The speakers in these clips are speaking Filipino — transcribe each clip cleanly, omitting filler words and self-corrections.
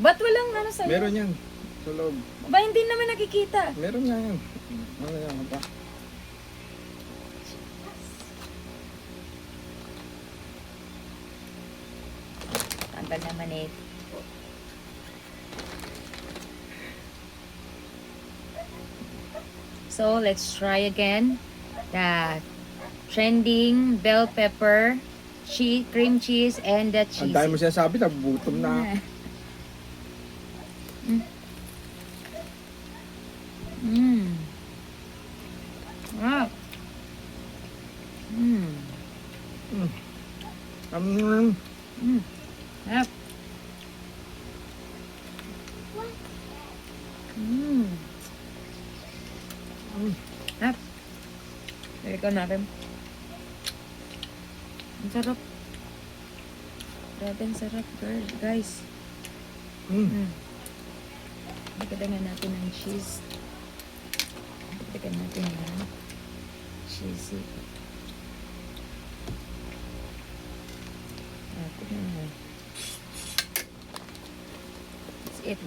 Ba't walang ano sa'yo? Meron yan. Sa loob. Ba, hindi naman nakikita. Meron nga yan. Ano yan? Ano pa? Tanggal naman eh. So, let's try again. The trending bell pepper, cream cheese, and the cheese. Ang dahil mo sinasabi, nabubutom na. Ah. Yep. Yep. Ikaw natin. Ang sarap. Grabe, ang sarap, girl. Guys. Dagdagan natin ng cheese. Dagdagan natin ng cheesy. Tignan mo. That's it.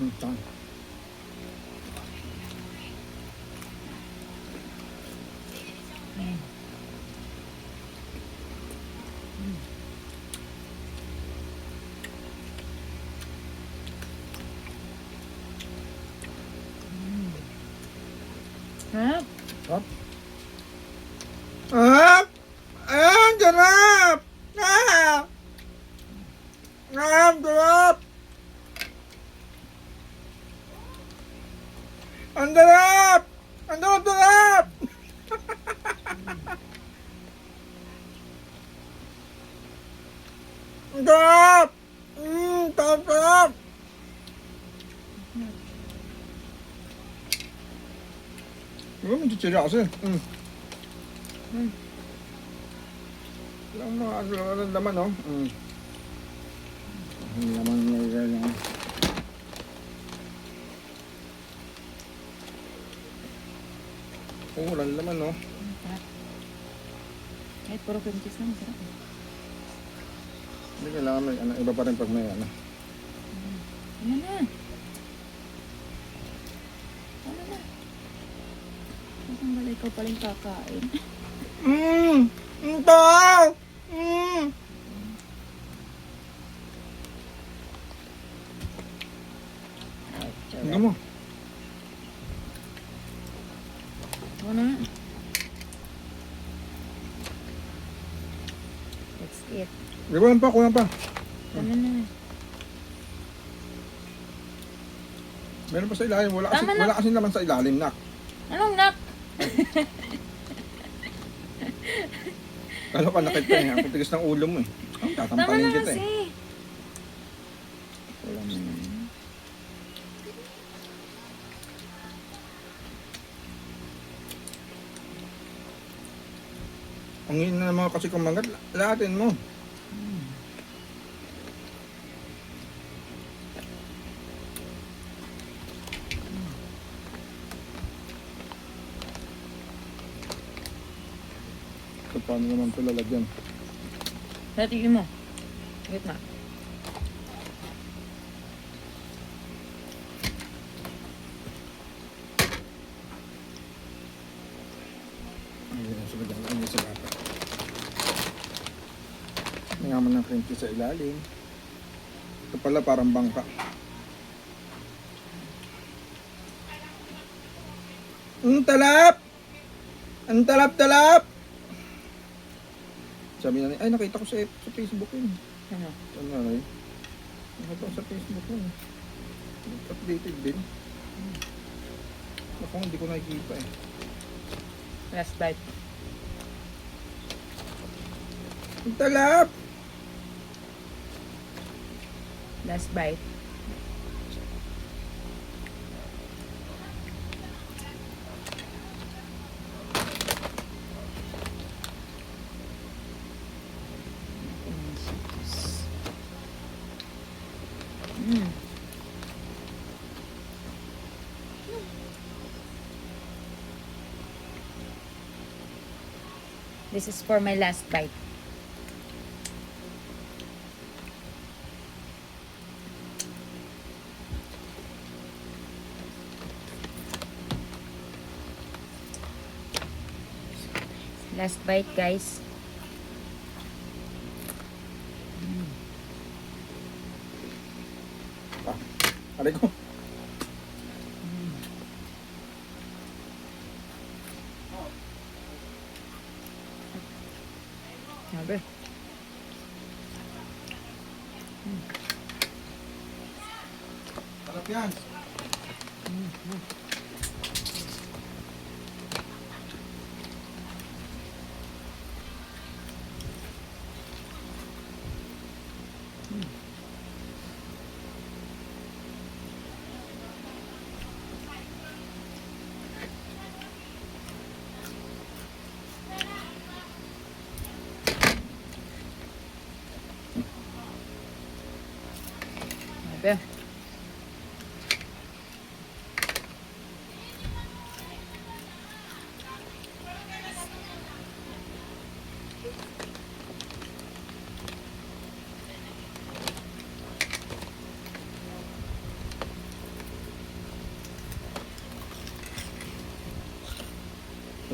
Sarap. Sarap. Ah! Ah! Sarap! Ah! Ah! Sarap! Ang sarap! Ang sarap! Sarap! Ang sarap! Sarap! Sarap! Diba may chichirya kasi? Walang mga laman, no? Ang laman nilagay niya. Oo, walang laman, no? Kahit puro cream cheese lang, sarap. Hindi kailangan may iba pa rin pag may ano. Ano na? Ano na? Ang wala ikaw paling kakain. Ito! Tingnan mo. Ano na? That's it. Di ba, kulang pa. Ano na? Meron pa sa ilalim. Wala Tama na. kasi naman sa ilalim, nak. Anong nak? Kala ka nakita eh. Ang tigas ng ulo mo eh. Oh, Tama tatampanin na kita kasi. eh. Wala na. Ang hina na mga kasi kumagat, lahatin mo. So, paano naman ito lalagyan? Natigin mo. Wait na. Ayun, sa bagay. Ayun, sa bata. May naman ng cream cheese sa ilalim. Ito pala parang bangka. Ang talap! Ang talap-talap! Sabi na, ay nakita ko sa Facebook yun. Ano? Ano na rin? Nakita ko sa Facebook yun. Updated din. Ako hindi ko nakikita eh. Last bite. Ang talap! Last bite. This is for my last bite. Last bite, guys. Aray ko. Sabi. Sarap yan. Sabi.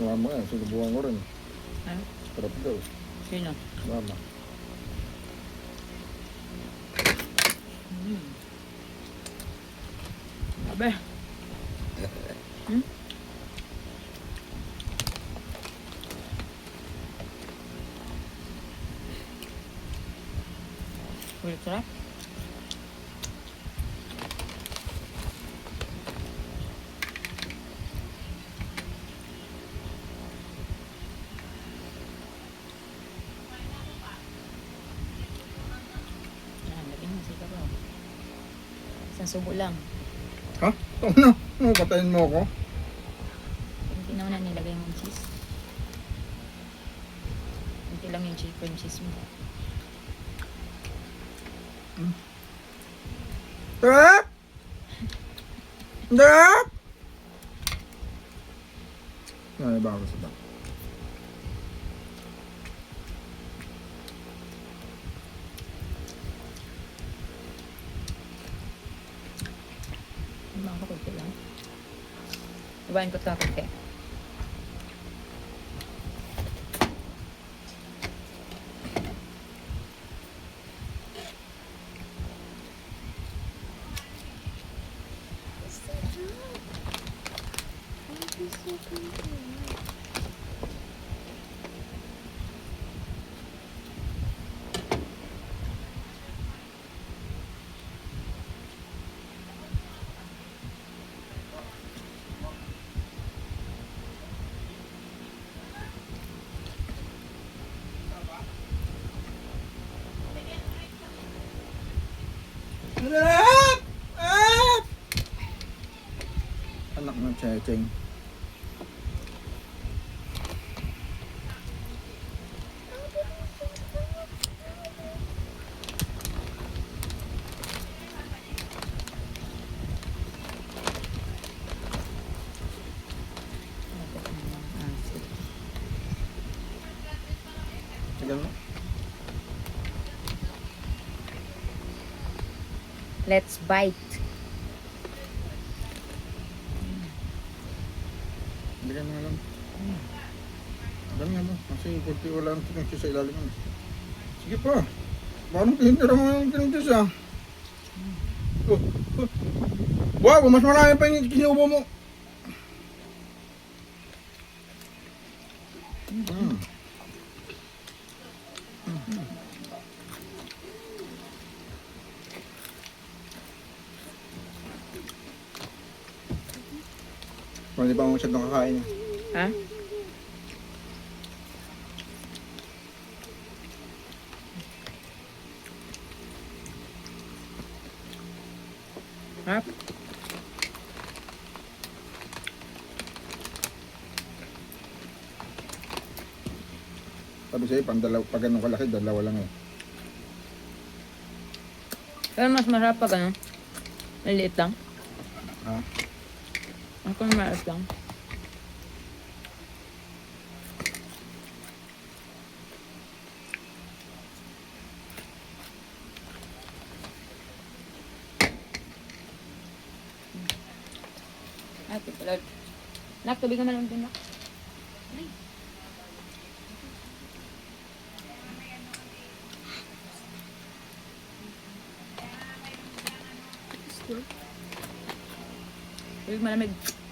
Mama yan, sinubukan ko rin. Ano? Sarap daw. Sino? Mama. Sabi. Hmm? Ulit sarap. Yan, lagyan mo sika pa. Isang subo lang. Ha? Ano? Ano? Patayin mo ako? Kunti na una nilagay mo yung cheese. Kunti lang yung cream cheese mo. Sarap! Sarap! Ay, baka sa baka. Ibang ko kunti lang. Ibahin ko ito kunti. Sarap! Ah! Anak ng checheng. Tagal mo. Let's bite. Bigyan mo lang. Dami nga mo. Kasi kunti wala ang tinuntis sa ilalim mo. Sige pa. Paano tinitira mo yung tinuntis ah? Oh, oh. Wow, mas marami pa yung kinubo mo. Hindi pa mo masyadong kakain niya. Ha? Harap? Sabi sa'yo, pag ganun kalaki, dalawa lang eh. Pero mas masarap pag ano? Maliit lang. Ha? Ako maliit lang. Ate, pala. Nak, tubig naman lang din, nak. Yung malamig.